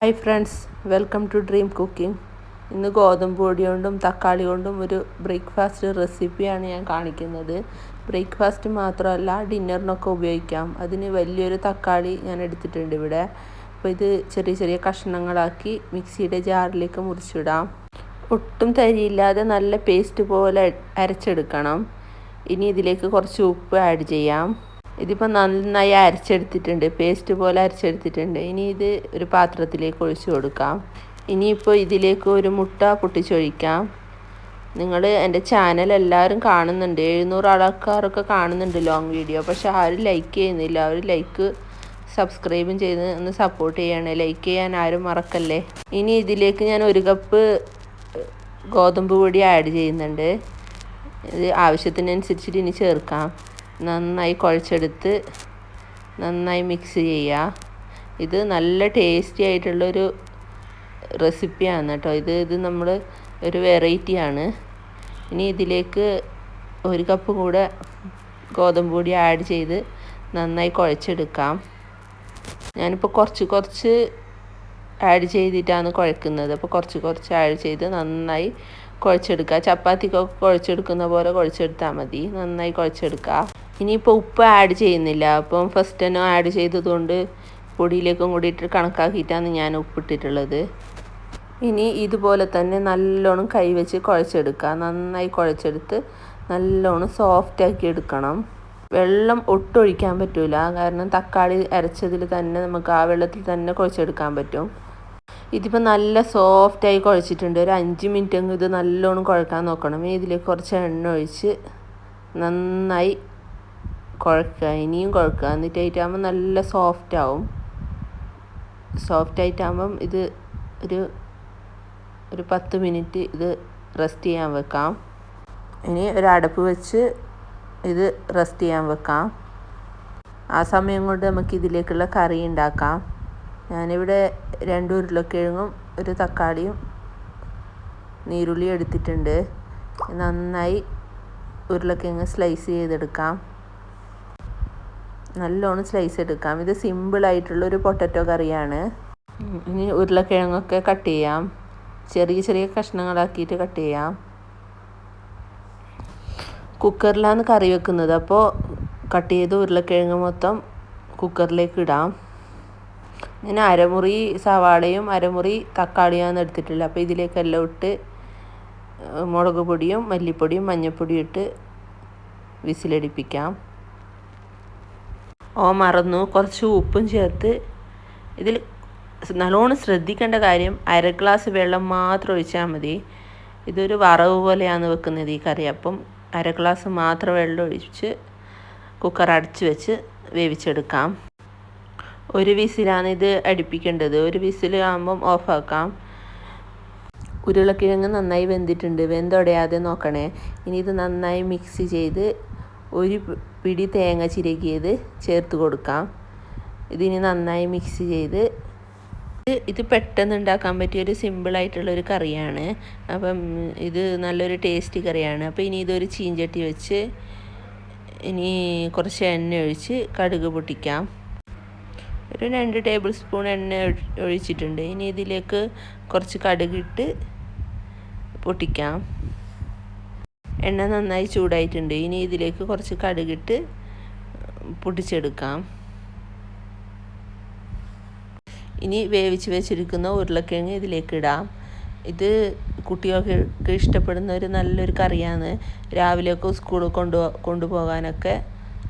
Hi friends, welcome to dream cooking. ഇന്ന് ഗോതമ്പ് പൊടി കൊണ്ടും തക്കാളി കൊണ്ടും ഒരു ബ്രേക്ക്ഫാസ്റ്റ് റെസിപ്പിയാണ് ഞാൻ കാണിക്കുന്നത്. ബ്രേക്ക്ഫാസ്റ്റ് മാത്രമല്ല, ഡിന്നറിനൊക്കെ ഉപയോഗിക്കാം. അതിന് വലിയൊരു തക്കാളി ഞാൻ എടുത്തിട്ടുണ്ട് ഇവിടെ. അപ്പോൾ ഇത് ചെറിയ ചെറിയ കഷ്ണങ്ങളാക്കി മിക്സിയുടെ ജാറിലേക്ക് മുറിച്ചിടാം. ഒട്ടും തരിയില്ലാതെ നല്ല പേസ്റ്റ് പോലെ അരച്ചെടുക്കണം. ഇനി ഇതിലേക്ക് കുറച്ച് ഉപ്പ് ആഡ് ചെയ്യാം. ഇതിപ്പോൾ നന്നായി അരച്ചെടുത്തിട്ടുണ്ട്, പേസ്റ്റ് പോലെ അരച്ചെടുത്തിട്ടുണ്ട്. ഇനി ഇത് ഒരു പാത്രത്തിലേക്ക് ഒഴിച്ചു കൊടുക്കാം. ഇനിയിപ്പോൾ ഇതിലേക്ക് ഒരു മുട്ട പൊട്ടിച്ചൊഴിക്കാം. നിങ്ങൾ എൻ്റെ ചാനൽ എല്ലാവരും കാണുന്നുണ്ട്, 700 ആൾക്കാരൊക്കെ കാണുന്നുണ്ട് ലോങ് വീഡിയോ. പക്ഷെ ആരും ലൈക്ക് ചെയ്യുന്നില്ല. അവർ സബ്സ്ക്രൈബും ചെയ്ത് ഒന്ന് സപ്പോർട്ട് ചെയ്യണേ. ലൈക്ക് ചെയ്യാൻ ആരും മറക്കല്ലേ. ഇനി ഇതിലേക്ക് ഞാൻ 1 കപ്പ് ഗോതമ്പ് പൊടി ആഡ് ചെയ്യുന്നുണ്ട്. ഇത് ആവശ്യത്തിനനുസരിച്ചിട്ട് ഇനി ചേർക്കാം. നന്നായി കുഴച്ചെടുത്ത് നന്നായി മിക്സ് ചെയ്യുക. ഇത് നല്ല ടേസ്റ്റി ആയിട്ടുള്ളൊരു റെസിപ്പിയാണ് കേട്ടോ. ഇത് നമ്മൾ ഒരു വെറൈറ്റിയാണ്. ഇനി ഇതിലേക്ക് 1 കപ്പ് കൂടെ ഗോതമ്പ് പൊടി ആഡ് ചെയ്ത് നന്നായി കുഴച്ചെടുക്കാം. ഞാനിപ്പോൾ കുറച്ച് ആഡ് ചെയ്തിട്ടാണ് കുഴക്കുന്നത്. അപ്പോൾ കുറച്ച് ആഡ് ചെയ്ത് നന്നായി കുഴച്ചെടുക്കുക. ചപ്പാത്തിക്കൊക്കെ കുഴച്ചെടുക്കുന്ന പോലെ കുഴച്ചെടുത്താൽ മതി. നന്നായി കുഴച്ചെടുക്കുക. ഇനിയിപ്പോൾ ഉപ്പ് ആഡ് ചെയ്യുന്നില്ല. അപ്പം ഫസ്റ്റ് തന്നെ ആഡ് ചെയ്തതുകൊണ്ട് പൊടിയിലേക്കും കൂടിയിട്ട് കണക്കാക്കിയിട്ടാണ് ഞാൻ ഉപ്പിട്ടിട്ടുള്ളത്. ഇനി ഇതുപോലെ തന്നെ നല്ലോണം കൈവച്ച് കുഴച്ചെടുക്കുക. നന്നായി കുഴച്ചെടുത്ത് നല്ലോണം സോഫ്റ്റാക്കി എടുക്കണം. വെള്ളം ഒട്ടൊഴിക്കാൻ പറ്റില്ല, കാരണം തക്കാളി അരച്ചതിൽ തന്നെ നമുക്ക് ആ വെള്ളത്തിൽ തന്നെ കുഴച്ചെടുക്കാൻ പറ്റും. ഇതിപ്പോൾ നല്ല സോഫ്റ്റായി കുഴച്ചിട്ടുണ്ട്. ഒരു 5 മിനിറ്റെങ്കിലും ഇത് നല്ലോണം കുഴക്കാൻ നോക്കണം. ഇതിലേക്ക് കുറച്ച് എണ്ണ ഒഴിച്ച് നന്നായി കുഴക്കുക. ഇനിയും കുഴക്കുക. എന്നിട്ടായിട്ടാകുമ്പോൾ നല്ല സോഫ്റ്റാവും. സോഫ്റ്റായിട്ടാകുമ്പം ഇത് ഒരു 10 മിനിറ്റ് ഇത് റെസ്റ്റ് ചെയ്യാൻ വെക്കാം. ഇനി ഒരു അടപ്പ് വെച്ച് ഇത് റെസ്റ്റ് ചെയ്യാൻ വെക്കാം. ആ സമയം കൊണ്ട് നമുക്ക് ഇതിലേക്കുള്ള കറി ഉണ്ടാക്കാം. ഞാനിവിടെ 2 ഉരുളക്കിഴങ്ങും 1 തക്കാളിയും നീരുള്ളിയും എടുത്തിട്ടുണ്ട്. നന്നായി ഉരുളക്കിഴങ്ങ് സ്ലൈസ് ചെയ്തെടുക്കാം. നല്ലോണം സ്ലൈസ് എടുക്കാം. ഇത് സിമ്പിളായിട്ടുള്ളൊരു പൊട്ടറ്റോ കറിയാണ്. ഇനി ഉരുളക്കിഴങ്ങൊക്കെ കട്ട് ചെയ്യാം. ചെറിയ ചെറിയ കഷ്ണങ്ങളാക്കിയിട്ട് കട്ട് ചെയ്യാം. കുക്കറിലാണ് കറി വെക്കുന്നത്. അപ്പോൾ കട്ട് ചെയ്ത ഉരുളക്കിഴങ്ങ് മൊത്തം കുക്കറിലേക്ക് ഇടാം. ഞാൻ അരമുറി സവാളയും അരമുറി തക്കാളിയാണ് എടുത്തിട്ടുള്ളത്. അപ്പോൾ ഇതിലേക്കെല്ലാം ഇട്ട് മുളക് പൊടിയും മല്ലിപ്പൊടിയും മഞ്ഞൾപ്പൊടിയും ഇട്ട് വിസിലടിപ്പിക്കാം. മറന്നു, കുറച്ച് ഉപ്പും ചേർത്ത് ഇതിൽ നല്ലോണം ശ്രദ്ധിക്കേണ്ട കാര്യം, 1/2 ഗ്ലാസ് വെള്ളം മാത്രം ഒഴിച്ചാൽ മതി. ഇതൊരു വറവ് പോലെയാണ് വെക്കുന്നത് ഈ കറി. അപ്പം 1/2 ഗ്ലാസ് മാത്രം വെള്ളം ഒഴിച്ച് കുക്കർ അടച്ച് വെച്ച് വേവിച്ചെടുക്കാം. 1 വിസിലാണ് ഇത് അടുപ്പിക്കേണ്ടത്. 1 വിസിൽ ആകുമ്പം ഓഫാക്കാം. ഉരുളക്കിഴങ്ങ് നന്നായി വെന്തിട്ടുണ്ട്. വെന്തുടയാതെ നോക്കണേ. ഇനി ഇത് നന്നായി മിക്സ് ചെയ്ത് 1 പിടി തേങ്ങ ചിരകിയത് ചേർത്ത് കൊടുക്കാം. ഇതിനി നന്നായി മിക്സ് ചെയ്ത് ഇത് പെട്ടെന്ന് ഉണ്ടാക്കാൻ പറ്റിയൊരു സിമ്പിളായിട്ടുള്ളൊരു കറിയാണ്. അപ്പം ഇത് നല്ലൊരു ടേസ്റ്റി കറിയാണ്. അപ്പോൾ ഇനി ഇതൊരു ചീഞ്ചട്ടി വെച്ച് ഇനി കുറച്ച് എണ്ണ ഒഴിച്ച് കടുക് പൊട്ടിക്കാം. ഒരു 2 ടേബിൾ സ്പൂൺ എണ്ണ ഒഴിച്ചിട്ടുണ്ട്. ഇനി ഇതിലേക്ക് കുറച്ച് കടുകിട്ട് പൊട്ടിക്കാം. എണ്ണ നന്നായി ചൂടായിട്ടുണ്ട്. ഇനി ഇതിലേക്ക് കുറച്ച് കടുകിട്ട് പൊട്ടിച്ചെടുക്കാം. ഇനി വേവിച്ച് വെച്ചിരിക്കുന്ന ഉരുളക്കിഴങ്ങ് ഇതിലേക്ക് ഇടാം. ഇത് കുട്ടികൾക്ക് ഇഷ്ടപ്പെടുന്ന ഒരു നല്ലൊരു കറിയാണ്. രാവിലെയൊക്കെ സ്കൂളിൽ കൊണ്ടുപോകാനൊക്കെ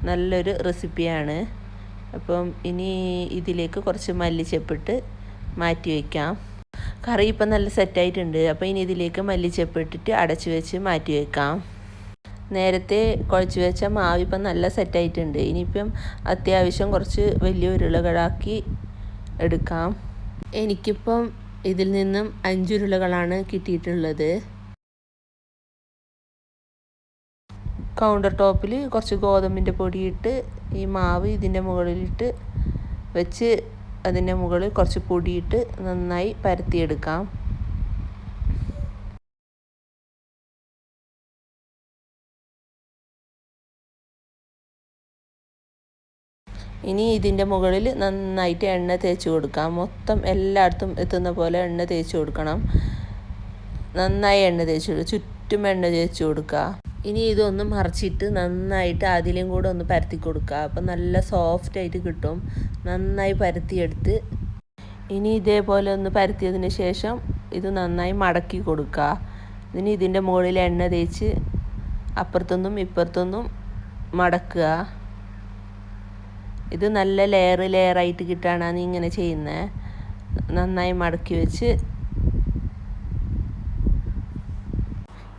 നല്ലൊരു റെസിപ്പിയാണ്. അപ്പം ഇനി ഇതിലേക്ക് കുറച്ച് മല്ലിച്ചപ്പിട്ട് മാറ്റി വയ്ക്കാം. കറി ഇപ്പം നല്ല സെറ്റായിട്ടുണ്ട്. അപ്പോൾ ഇനി ഇതിലേക്ക് മല്ലിച്ചപ്പിട്ടിട്ട് അടച്ച് വെച്ച് മാറ്റി വയ്ക്കാം. നേരത്തെ കുഴച്ച് വെച്ച മാവ് ഇപ്പം നല്ല സെറ്റായിട്ടുണ്ട്. ഇനിയിപ്പം അത്യാവശ്യം കുറച്ച് വലിയ ഉരുളകളാക്കി എടുക്കാം. എനിക്കിപ്പം ഇതിൽ നിന്നും 5 ഉരുളകളാണ് കിട്ടിയിട്ടുള്ളത്. കൗണ്ടർ ടോപ്പിൽ കുറച്ച് ഗോതമ്പിൻ്റെ പൊടിയിട്ട് ഈ മാവ് ഇതിൻ്റെ മുകളിലിട്ട് വെച്ച് അതിൻ്റെ മുകളിൽ കുറച്ച് പൊടിയിട്ട് നന്നായി പരത്തിയെടുക്കാം. ഇനി ഇതിൻ്റെ മുകളിൽ നന്നായിട്ട് എണ്ണ തേച്ച് കൊടുക്കാം. മൊത്തം എല്ലായിടത്തും എത്തുന്ന പോലെ എണ്ണ തേച്ച് കൊടുക്കണം. നന്നായി എണ്ണ തേച്ച് കൊടുക്കുക, ചുറ്റും എണ്ണ തേച്ച് കൊടുക്കുക. ഇനി ഇതൊന്ന് മറിച്ചിട്ട് നന്നായിട്ട് അതിലും കൂടെ ഒന്ന് പരത്തി കൊടുക്കുക. അപ്പം നല്ല സോഫ്റ്റായിട്ട് കിട്ടും. നന്നായി പരത്തിയെടുത്ത് ഇനി ഇതേപോലെ ഒന്ന് പരത്തിയതിന് ശേഷം ഇത് നന്നായി മടക്കി കൊടുക്കുക. ഇനി ഇതിൻ്റെ മുകളിൽ എണ്ണ തേച്ച് അപ്പുറത്തൊന്നും ഇപ്പുറത്തൊന്നും മടക്കുക. ഇത് നല്ല ലെയറായിട്ട് കിട്ടാനാണ് ഇങ്ങനെ ചെയ്യുന്നത്. നന്നായി മടക്കി വെച്ച്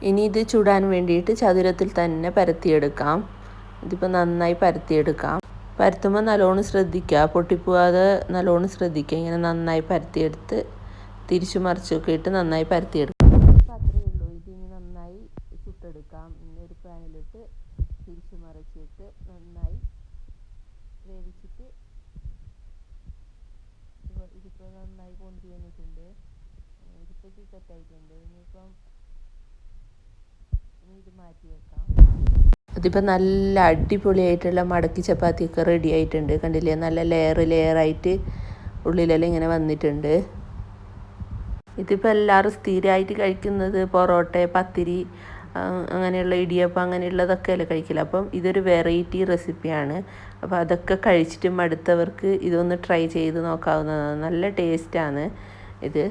ഇനി ഇത് ചുടാൻ വേണ്ടിയിട്ട് ചതുരത്തിൽ തന്നെ പരത്തിയെടുക്കാം. ഇതിപ്പോൾ നന്നായി പരത്തിയെടുക്കാം. പരത്തുമ്പോൾ നല്ലോണം ശ്രദ്ധിക്കുക, പൊട്ടിപ്പോവാതെ നല്ലോണം ശ്രദ്ധിക്കുക. ഇങ്ങനെ നന്നായി പരത്തിയെടുത്ത് തിരിച്ചു മറിച്ചൊക്കെ ഇട്ട് നന്നായി പരത്തിയെടുക്കാം. അപ്പോൾ അത്രയേ ഉള്ളൂ. ഇതിനി നന്നായി ചുട്ടെടുക്കാം. ഇനി ഒരു പാനിലിട്ട് തിരിച്ചു മറിച്ചിട്ട് നന്നായി വേവിച്ചിട്ട് ഇതിപ്പോൾ നന്നായി പൊന്തി വന്നിട്ടുണ്ട്. ഇതിപ്പോൾ സെറ്റായിട്ടുണ്ട്. ഇനിയിപ്പം ഇത് മാറ്റി വെക്കാം. അതിപ്പോൾ നല്ല അടിപൊളിയായിട്ടുള്ള മടക്കി ചപ്പാത്തിയൊക്കെ റെഡി ആയിട്ടുണ്ട്. കണ്ടില്ലേ, നല്ല ലെയറായിട്ട് ഉള്ളിലെല്ലാം ഇങ്ങനെ വന്നിട്ടുണ്ട്. ഇതിപ്പോൾ എല്ലാവരും സ്ഥിരമായിട്ട് കഴിക്കുന്നത് പൊറോട്ട, പത്തിരി, അങ്ങനെയുള്ള ഇടിയപ്പം അങ്ങനെയുള്ളതൊക്കെ അല്ലേ കഴിക്കില്ല. അപ്പം ഇതൊരു വെറൈറ്റി റെസിപ്പിയാണ്. അപ്പോൾ അതൊക്കെ കഴിച്ചിട്ട് മടുത്തവർക്ക് ഇതൊന്ന് ട്രൈ ചെയ്ത് നോക്കാവുന്നതാണ്. നല്ല ടേസ്റ്റാണ് ഇത്.